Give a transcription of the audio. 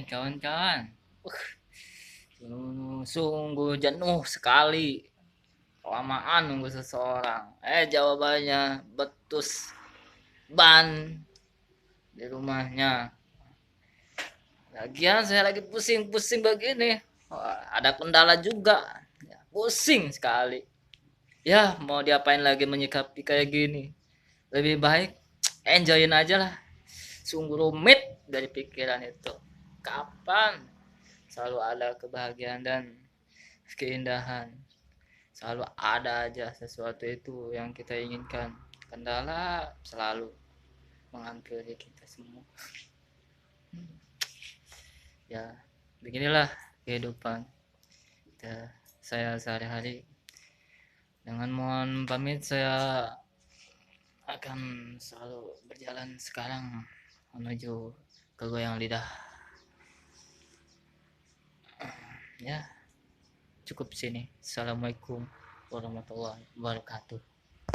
Kawan-kawan, sungguh jenuh sekali kelamaan nunggu seseorang. Jawabannya betus ban di rumahnya. Lagian saya lagi pusing-pusing begini. Ada kendala juga. Pusing sekali. Ya, mau diapain lagi menyikapi kayak gini? Lebih baik enjoyin aja lah. Sungguh rumit dari pikiran itu. Kapan selalu ada kebahagiaan dan keindahan, selalu ada aja sesuatu itu yang kita inginkan. Kendala selalu menghampiri kita semua. Ya, beginilah kehidupan kita, saya sehari-hari. Dengan mohon pamit, saya akan selalu berjalan sekarang menuju ke goyang lidah. Ya, cukup sini. Assalamualaikum warahmatullahi wabarakatuh.